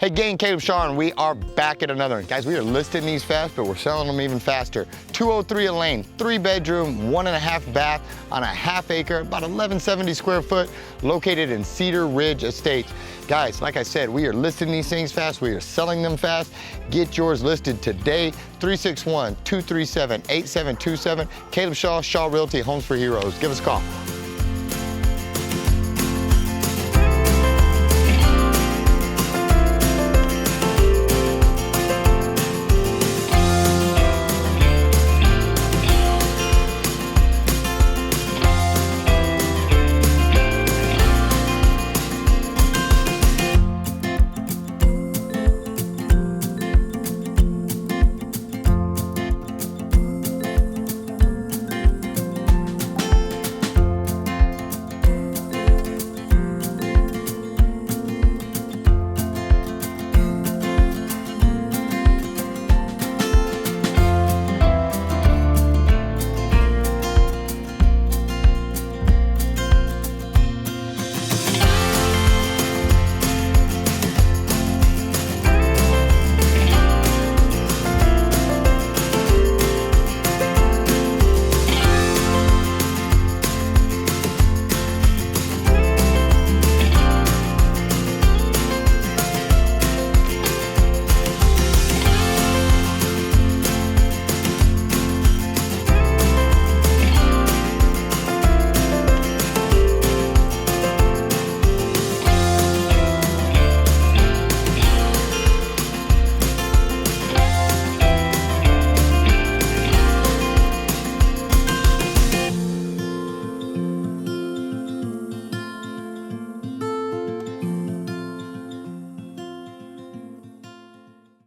Hey gang, Caleb Shaw, and we are back at another one. Guys, we are listing these fast, but we're selling them even faster. 203 Elaine, 3-bedroom, 1.5 bath on a half acre, about 1170 square foot, located in Cedar Ridge Estates. Guys, like I said, we are listing these things fast, we are selling them fast. Get yours listed today, 361-237-8727. Caleb Shaw, Shaw Realty, Homes for Heroes. Give us a call.